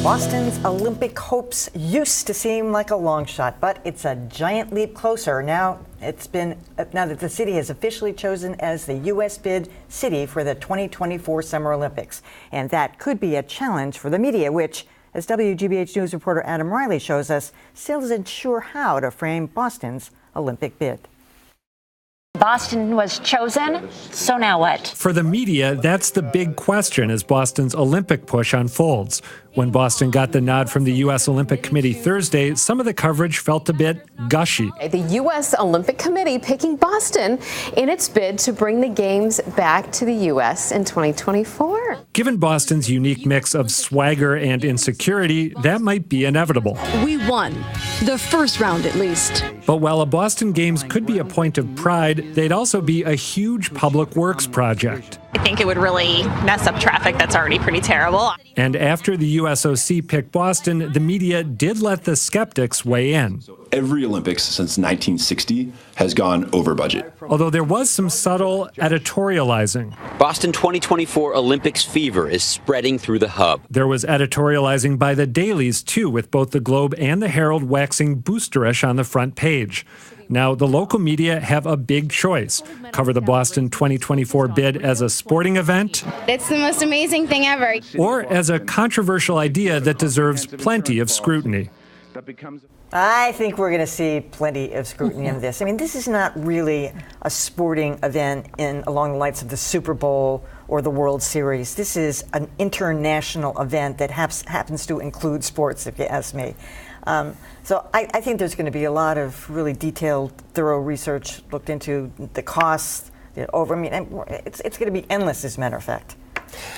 Boston's Olympic hopes used to seem like a long shot, but it's a giant leap closer. Now that the city has officially chosen as the U.S. bid city for the 2024 Summer Olympics. And that could be a challenge for the media, which, as WGBH News reporter Adam Riley shows us, still isn't sure how to frame Boston's Olympic bid. Boston was chosen, so now what? For the media, that's the big question as Boston's Olympic push unfolds. When Boston got the nod from the U.S. Olympic Committee Thursday, some of the coverage felt a bit gushy. The U.S. Olympic Committee picking Boston in its bid to bring the Games back to the U.S. in 2024. Given Boston's unique mix of swagger and insecurity, that might be inevitable. We won. The first round, at least. But while a Boston Games could be a point of pride, they'd also be a huge public works project. I think it would really mess up traffic that's already pretty terrible. And after the USOC picked Boston, the media did let the skeptics weigh in. Every Olympics since 1960 has gone over budget. Although there was some subtle editorializing. Boston 2024 Olympics fever is spreading through the hub. There was editorializing by the dailies, too, with both the Globe and the Herald waxing boosterish on the front page. Now, the local media have a big choice. Cover the Boston 2024 bid as a sporting event. It's the most amazing thing ever. Or as a controversial idea that deserves plenty of scrutiny. I think we're going to see plenty of scrutiny on this. I mean, this is not really a sporting event along the lines of the Super Bowl or the World Series. This is an international event that happens to include sports, if you ask me. So I think there's going to be a lot of really detailed, thorough research looked into the costs. It's going to be endless, as a matter of fact.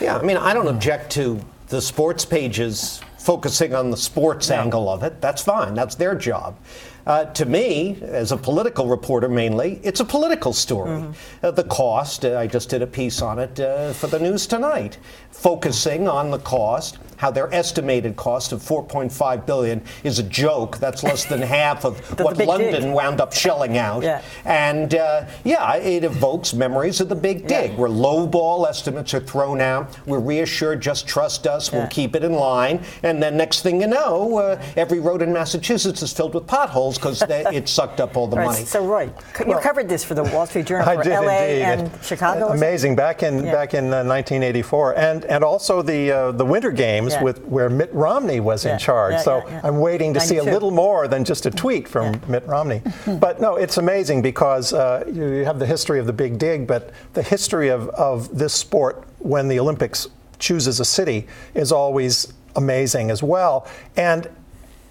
Yeah, I mean, I don't object to the sports pages focusing on the sports angle of it. That's fine. That's their job. To me, as a political reporter mainly, it's a political story. The cost, I just did a piece on it for the news tonight, focusing on the cost, how their estimated cost of $4.5 billion is a joke. That's less than half of what London wound up shelling out. And it evokes memories of the Big Dig, where lowball estimates are thrown out. We're reassured, just trust us, we'll keep it in line. And then next thing you know, every road in Massachusetts is filled with potholes because it sucked up all the money. So, Roy, you covered this for the Wall Street Journal for L.A. and Chicago. Amazing. Back in 1984, and also the Winter Games where Mitt Romney was in charge. So I'm waiting to see a little more than just a tweet from Mitt Romney. But no, it's amazing because you have the history of the Big Dig, but the history of this sport when the Olympics chooses a city is always amazing as well. And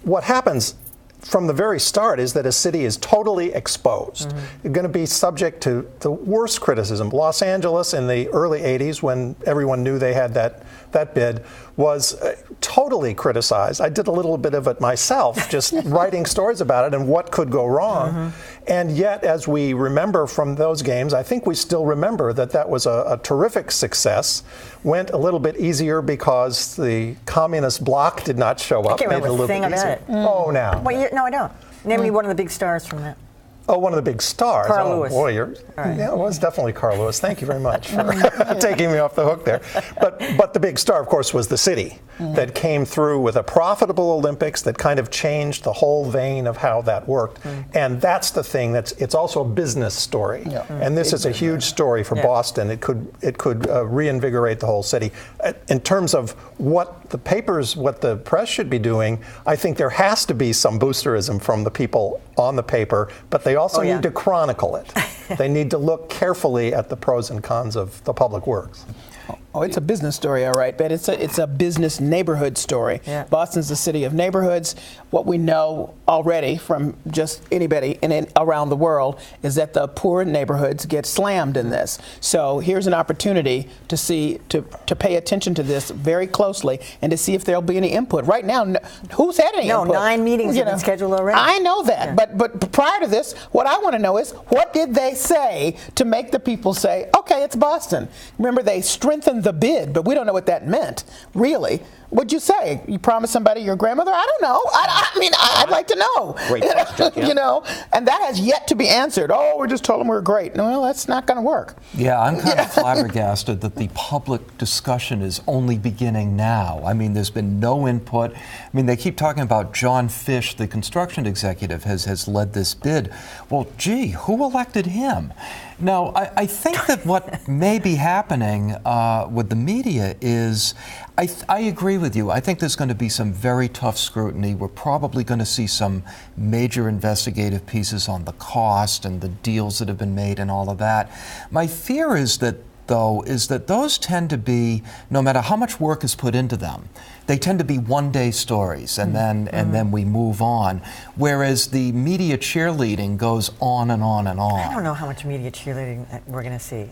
what happens from the very start is that a city is totally exposed. You're going to be subject to the worst criticism. Los Angeles in the early 80s, when everyone knew they had that bid, was totally criticized. I did a little bit of it myself, just writing stories about it and what could go wrong. And yet, as we remember from those games, I think we still remember that was a terrific success. Went a little bit easier because the communist bloc did not show up. I can't remember a thing about it. Oh, now. Well, no, I don't. Name me one of the big stars from that. Oh, one of the big stars. Carl Lewis. Boy, yeah, it was definitely Carl Lewis. Thank you very much for taking me off the hook there. But the big star, of course, was the city that came through with a profitable Olympics that kind of changed the whole vein of how that worked. And that's the thing it's also a business story. And this is a huge story for Boston. It could reinvigorate the whole city. In terms of what the press should be doing, I think there has to be some boosterism from the people on the paper, but they also need to chronicle it. They need to look carefully at the pros and cons of the public works. Oh, it's a business story, all right, but it's a business neighborhood story. Boston's the city of neighborhoods. What we know already from just anybody around the world is that the poor neighborhoods get slammed in this. So here's an opportunity to pay attention to this very closely and to see if there'll be any input. Right now, who's had any input? 9 meetings have been scheduled already. I know that, but prior to this, what I want to know is what did they say to make the people say, okay, it's Boston? Remember, they strengthened strengthened the bid, but we don't know what that meant, really. What'd you say? You promised somebody your grandmother? I don't know. I mean, I'd like to know. Great question. Yeah. You know, and that has yet to be answered. Oh, we just told them we're great. No, well, that's not going to work. Yeah, I'm kind of flabbergasted that the public discussion is only beginning now. I mean, there's been no input. I mean, they keep talking about John Fish, the construction executive, has led this bid. Well, gee, who elected him? Now, I think that what may be happening with the media is, I agree with you. I think there's going to be some very tough scrutiny. We're probably going to see some major investigative pieces on the cost and the deals that have been made and all of that. My fear is that those tend to be, no matter how much work is put into them, they tend to be one-day stories, and then we move on. Whereas the media cheerleading goes on and on and on. I don't know how much media cheerleading we're going to see.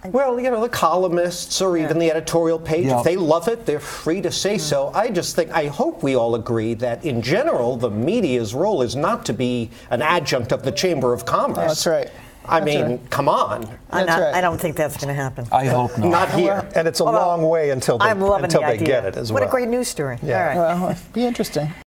Well, you know, the columnists or even the editorial page, if they love it, they're free to say so. I hope we all agree that in general, the media's role is not to be an adjunct of the Chamber of Commerce. Oh, that's right. I mean, come on. I don't think that's going to happen. I hope not. Not here. And it's a long way until they I'm loving the get idea. it as well. What a great news story. Yeah. All right. Well, it'd be interesting.